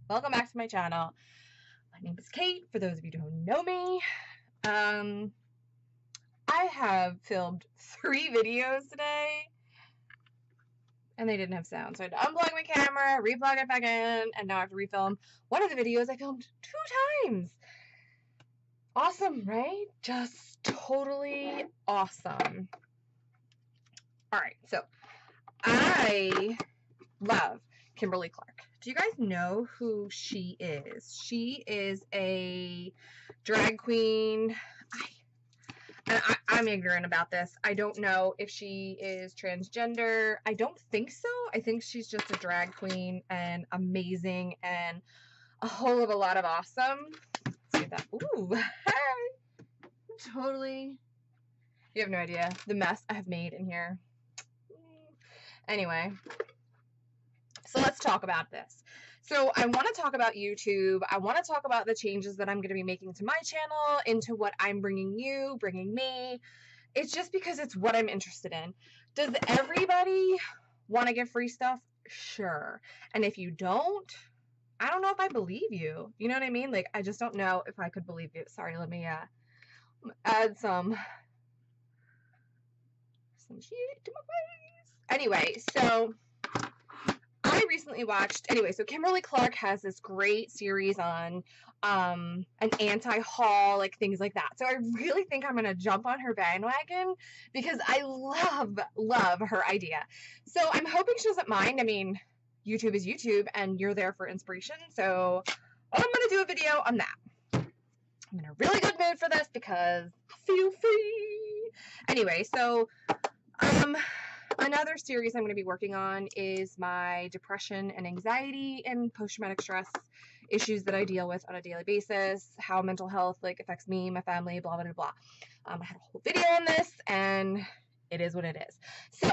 Welcome back to my channel. My name is Kate, for those of you who don't know me. I have filmed 3 videos today, and they didn't have sound, so I had to unplug my camera, replug it back in, and now I have to refilm. One of the videos I filmed 2 times. Awesome, right? Just totally awesome. Alright, so I love Kimberly Clark. Do you guys know who she is? She is a drag queen. I'm ignorant about this. I don't know if she is transgender. I don't think so. I think she's just a drag queen and amazing and a whole of a lot of awesome. Let's get that. Ooh, hey. Totally. You have no idea the mess I have made in here. Anyway. So let's talk about this. So I want to talk about YouTube. I want to talk about the changes that I'm going to be making to my channel, into what I'm bringing you, bringing me. It's just because it's what I'm interested in. Does everybody want to get free stuff? Sure. And if you don't, I don't know if I believe you. You know what I mean? Like, I just don't know if I could believe you. Sorry, let me add some shit to my face. Anyway, so I recently watched, so Kimberly Clark has this great series on an anti-haul, like things like that. So I really think I'm going to jump on her bandwagon because I love her idea. So I'm hoping she doesn't mind. I mean, YouTube is YouTube and you're there for inspiration. So I'm going to do a video on that. I'm in a really good mood for this because I feel free. Anyway, so another series I'm going to be working on is my depression and anxiety and post-traumatic stress issues that I deal with on a daily basis, how mental health affects me, my family, blah, blah, blah. I had a whole video on this, and it is what it is. So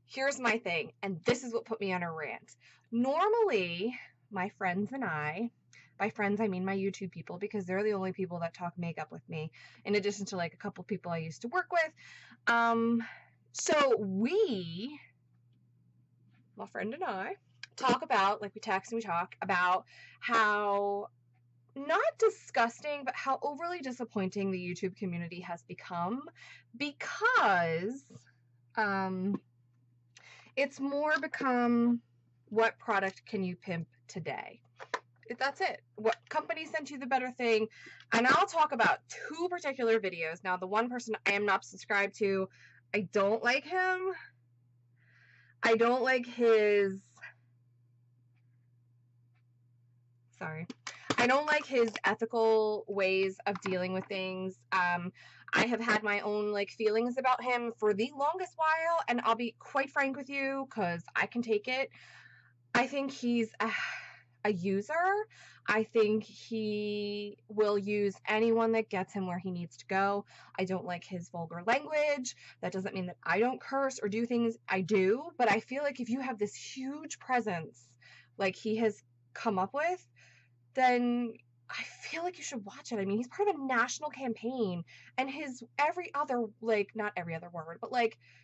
here's my thing, and this is what put me on a rant. Normally, my friends and I, by friends I mean my YouTube people, because they're the only people that talk makeup with me, in addition to a couple people I used to work with. So we, my friend and I, talk about, we text and we talk about how not disgusting, but how overly disappointing the YouTube community has become, because it's more become, what product can you pimp today? That's it. What company sent you the better thing? And I'll talk about 2 particular videos. Now, the one person I am not subscribed to, I don't like him. I don't like his... I don't like his ethical ways of dealing with things. I have had my own feelings about him for the longest while, and I'll be quite frank with you because I can take it. I think he's a user. I think he will use anyone that gets him where he needs to go. I don't like his vulgar language. That doesn't mean that I don't curse or do things. I do, but I feel like if you have this huge presence like he has come up with, then I feel like you should watch it. I mean, he's part of a national campaign, and his every other, not every other word, but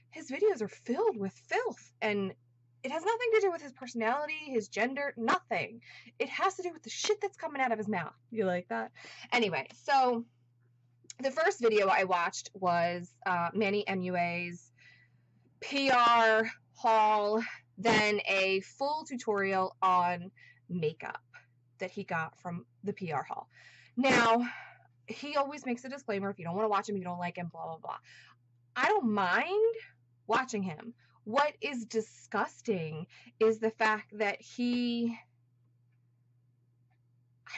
his videos are filled with filth, and it has nothing to do with his personality, his gender, nothing. It has to do with the shit that's coming out of his mouth. You like that? Anyway, so the first video I watched was Manny MUA's PR haul, then a full tutorial on makeup that he got from the PR haul. Now, he always makes a disclaimer, if you don't want to watch him, you don't like him, blah, blah, blah. I don't mind watching him. What is disgusting is the fact that I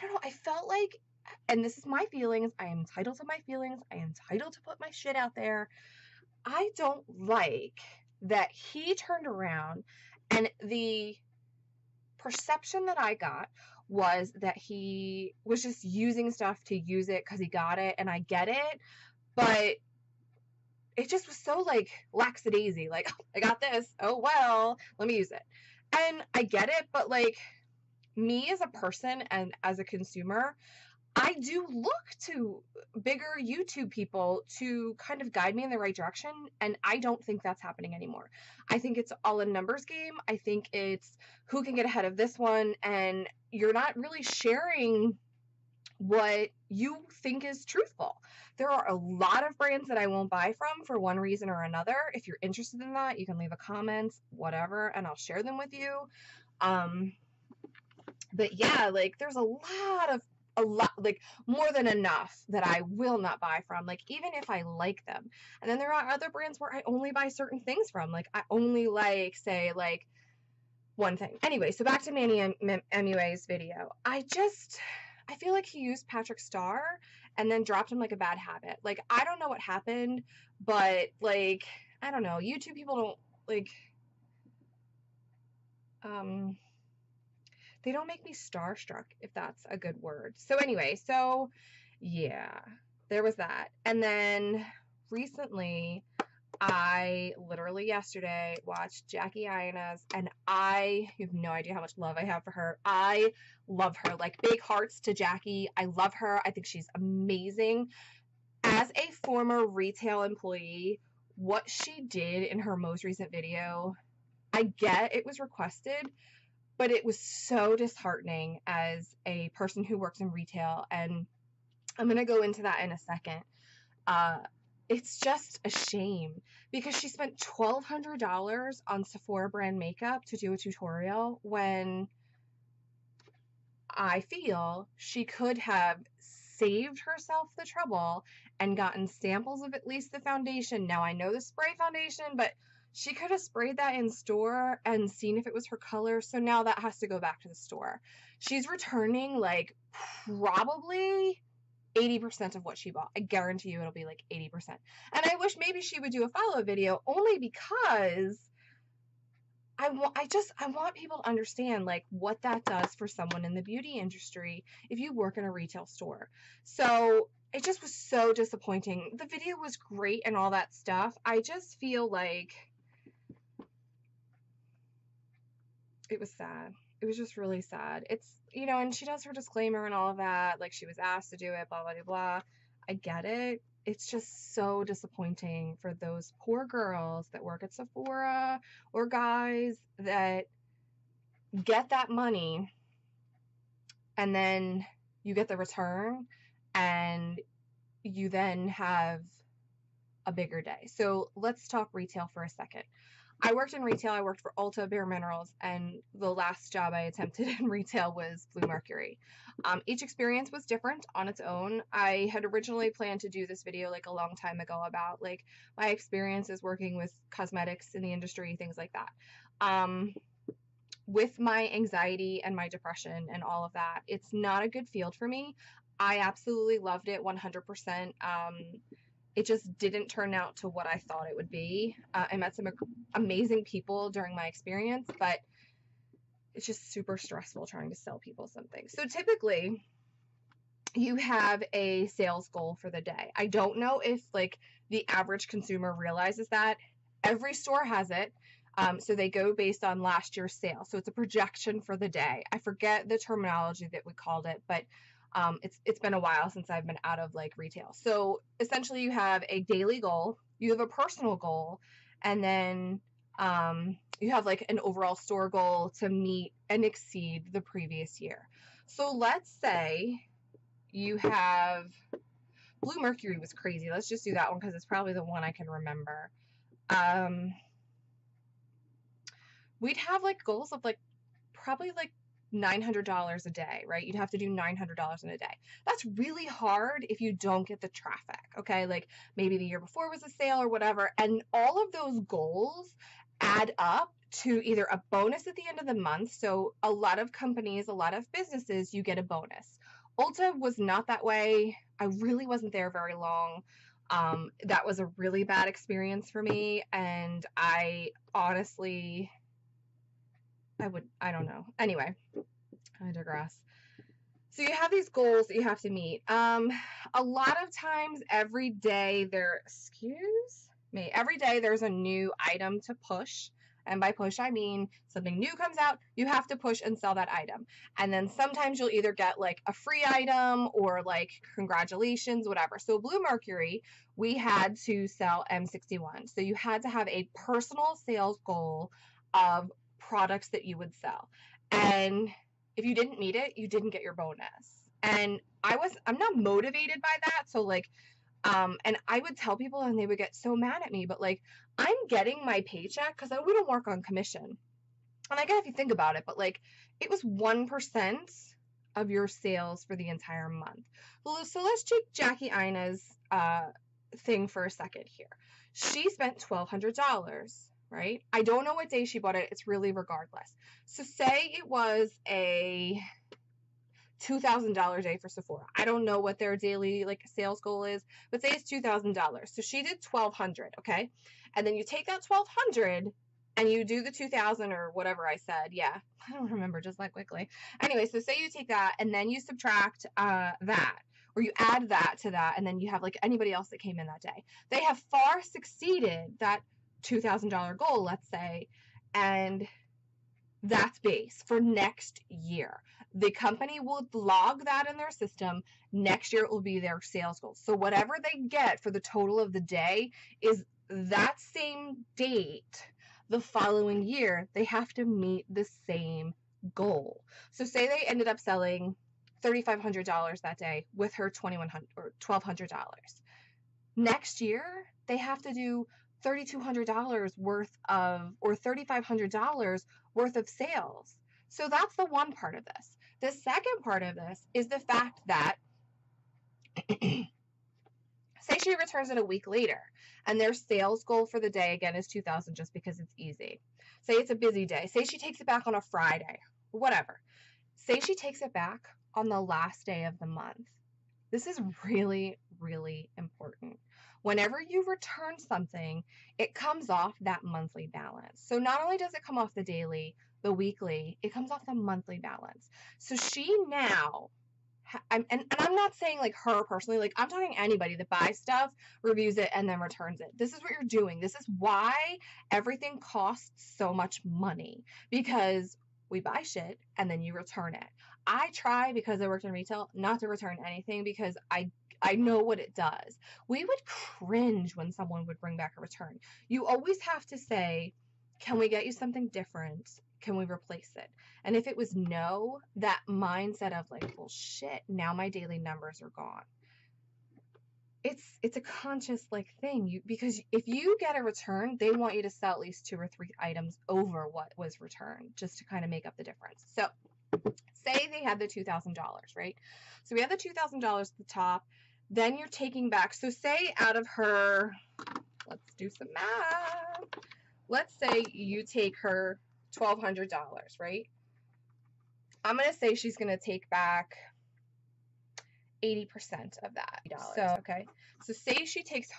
don't know, I felt like, and this is my feelings, I am entitled to my feelings, I am entitled to put my shit out there. I don't like that he turned around, and the perception that I got was that he was just using stuff to use it because he got it, and I get it, but it just was so lackadaisy, I got this, oh well, let me use it. And I get it, but me as a person and as a consumer, I do look to bigger YouTube people to kind of guide me in the right direction, and I don't think that's happening anymore. I think it's all a numbers game. I think it's who can get ahead of this one, and you're not really sharing what you think is truthful. There are a lot of brands that I won't buy from for one reason or another. If you're interested in that, you can leave a comment, whatever, and I'll share them with you. But yeah, like there's a lot, like more than enough that I will not buy from, like even if I like them. And then there are other brands where I only buy certain things from, like I only like, say, like one thing. Anyway, so back to Manny MUA's video. I feel like he used Patrick Starr and then dropped him like a bad habit. Like I don't know what happened, but like I don't know, YouTube people don't like they don't make me starstruck, if that's a good word. So anyway, so yeah, there was that. And then recently, I literally yesterday watched Jackie Aina's, and you have no idea how much love I have for her. I love her, like big hearts to Jackie. I love her. I think she's amazing. As a former retail employee, what she did in her most recent video, I get it was requested, but it was so disheartening as a person who works in retail, and I'm going to go into that in a second. It's just a shame because she spent $1,200 on Sephora brand makeup to do a tutorial when I feel she could have saved herself the trouble and gotten samples of at least the foundation. Now, I know the spray foundation, but she could have sprayed that in store and seen if it was her color. So now that has to go back to the store. She's returning like probably 80% of what she bought. I guarantee you it'll be like 80%. And I wish maybe she would do a follow-up video only because I want people to understand like what that does for someone in the beauty industry if you work in a retail store. So it just was so disappointing. The video was great and all that stuff. I just feel like it was sad. It was just really sad. It's, you know, and she does her disclaimer and all of that. Like she was asked to do it, blah, blah, blah, blah. I get it. It's just so disappointing for those poor girls that work at Sephora or guys that get that money and then you get the return and you then have a bigger day. So let's talk retail for a second. I worked in retail. I worked for Ulta, Bare Minerals, and the last job I attempted in retail was Blue Mercury. Each experience was different on its own. I had originally planned to do this video like a long time ago about like my experiences working with cosmetics in the industry, things like that. With my anxiety and my depression and all of that, it's not a good field for me. I absolutely loved it 100%. It just didn't turn out to what I thought it would be. I met some amazing people during my experience, but it's just super stressful trying to sell people something. So typically, you have a sales goal for the day. I don't know if like the average consumer realizes that. Every store has it. So they go based on last year's sales. So it's a projection for the day. I forget the terminology that we called it, but it's been a while since I've been out of like retail. So essentially you have a daily goal, you have a personal goal, and then you have like an overall store goal to meet and exceed the previous year. So let's say you have Blue Mercury was crazy. Let's just do that one because it's probably the one I can remember. We'd have like goals of like probably like $900 a day, right? You'd have to do $900 in a day. That's really hard if you don't get the traffic, okay? Like maybe the year before was a sale or whatever, and all of those goals add up to either a bonus at the end of the month. So a lot of companies, a lot of businesses, you get a bonus. Ulta was not that way. I really wasn't there very long. That was a really bad experience for me, and I honestly, I don't know. Anyway, I digress. So you have these goals that you have to meet. A lot of times every day there's a new item to push And by push, I mean something new comes out, you have to push and sell that item. And then sometimes you'll either get like a free item or like congratulations, whatever. So Blue Mercury, we had to sell M61. So you had to have a personal sales goal of products that you would sell. And if you didn't meet it, you didn't get your bonus. And I'm not motivated by that. So like, and I would tell people and they would get so mad at me, but like, I'm getting my paycheck because we don't work on commission. And I guess if you think about it, but like, it was 1% of your sales for the entire month. So let's take Jackie Ina's thing for a second here. She spent $1,200, right? I don't know what day she bought it. It's really regardless. So say it was a $2,000 day for Sephora. I don't know what their daily like sales goal is, but say it's $2,000. So she did $1,200, okay? And then you take that $1,200 and you do the 2,000 or whatever I said. Yeah, I don't remember just that quickly. Anyway, so say you take that and then you subtract that, or you add that to that, and then you have like anybody else that came in that day. They have far succeeded that $2,000 goal, let's say, and that's base for next year. The company will log that in their system. Next year it will be their sales goal. So whatever they get for the total of the day is that same date the following year. They have to meet the same goal. So say they ended up selling $3,500 that day with her $2,100 or $1,200. Next year they have to do $3,200 worth of, or $3,500 worth of sales. So that's the one part of this. The second part of this is the fact that say she returns it a week later and their sales goal for the day again is 2,000 just because it's easy. Say it's a busy day. Say she takes it back on a Friday, whatever. Say she takes it back on the last day of the month. This is really, really important. Whenever you return something, it comes off that monthly balance. So not only does it come off the daily, the weekly, it comes off the monthly balance. So she now, and I'm not saying like her personally, like I'm talking anybody that buys stuff, reviews it, and then returns it. This is what you're doing. This is why everything costs so much money, because we buy shit and then you return it. I try, because I worked in retail, not to return anything because I know what it does. We would cringe when someone would bring back a return. You always have to say, can we get you something different? Can we replace it? And if it was no, that mindset of like, well, shit, now my daily numbers are gone. It's a conscious like thing, because if you get a return, they want you to sell at least 2 or 3 items over what was returned, just to kind of make up the difference. So say they had the $2,000, right? So we have the $2,000 at the top. Then you're taking back, so say out of her, let's do some math. Let's say you take her $1,200, right? I'm going to say she's going to take back 80% of that. So, okay. So say she takes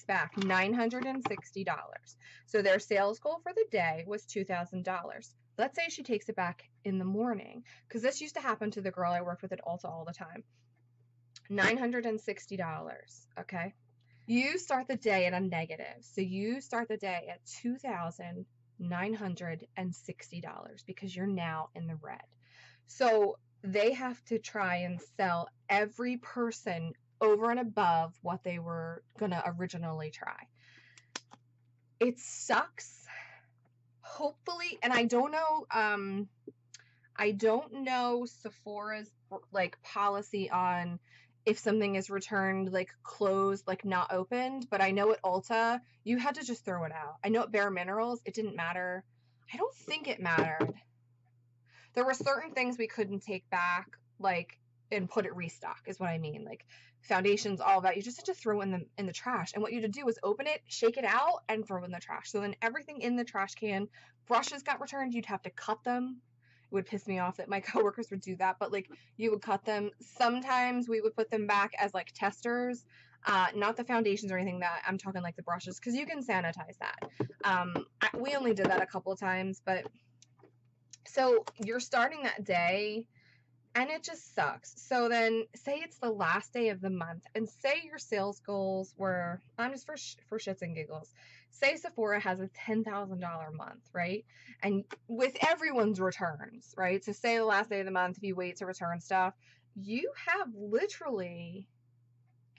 back $960. So their sales goal for the day was $2,000. Let's say she takes it back in the morning, because this used to happen to the girl I worked with at Ulta all the time. $960, okay? You start the day at a negative. So you start the day at $2,960 because you're now in the red. So they have to try and sell every person over and above what they were going to originally try. It sucks. Hopefully, and I don't know Sephora's like policy on if something is returned, like closed, like not opened, but I know at Ulta, you had to just throw it out. I know at Bare Minerals, it didn't matter. I don't think it mattered. There were certain things we couldn't take back, like, and put it restock, is what I mean. Like foundations, all that. You just had to throw in the trash. And what you had to do was open it, shake it out, and throw it in the trash. So then everything in the trash can, brushes got returned, you'd have to cut them. It would piss me off that my coworkers would do that, but like you would cut them. Sometimes we would put them back as like testers, not the foundations or anything. That I'm talking like the brushes, because you can sanitize that. We only did that a couple of times, but so you're starting that day And it just sucks. So then, say it's the last day of the month, and say your sales goals were, I'm just for shits and giggles. Say Sephora has a $10,000 month, right? And with everyone's returns, right? So say the last day of the month, if you wait to return stuff, you have literally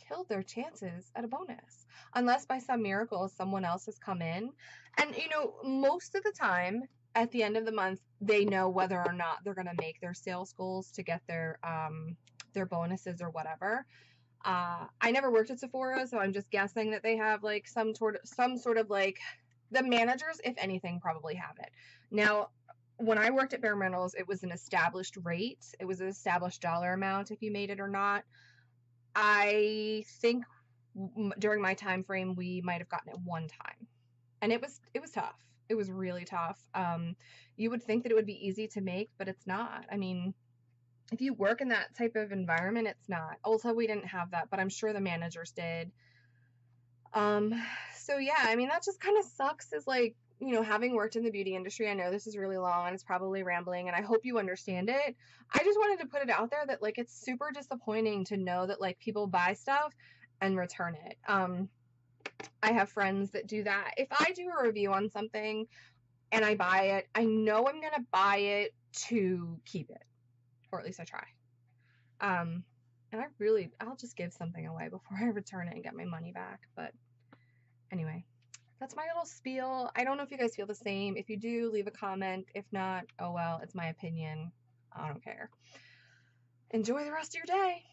killed their chances at a bonus, unless by some miracle someone else has come in. And most of the time at the end of the month, they know whether or not they're going to make their sales goals to get their bonuses or whatever. I never worked at Sephora, so I'm just guessing that they have like some sort of like, the managers, if anything, probably have it. Now, when I worked at Bare Minerals, it was an established rate. It was an established dollar amount if you made it or not. I think during my time frame, we might have gotten it one time, and it was tough. It was really tough. You would think that it would be easy to make, but it's not. I mean, if you work in that type of environment, it's not. Also, we didn't have that, but I'm sure the managers did. So yeah, I mean, that just kind of sucks, is like, having worked in the beauty industry, I know this is really long and it's probably rambling, and I hope you understand it. I just wanted to put it out there that like it's super disappointing to know that like people buy stuff and return it. I have friends that do that. If I do a review on something and I buy it, I know I'm gonna buy it to keep it, or at least I try. And I'll just give something away before I return it and get my money back. But anyway, that's my little spiel. I don't know if you guys feel the same. If you do, leave a comment. If not, oh well, it's my opinion. I don't care. Enjoy the rest of your day.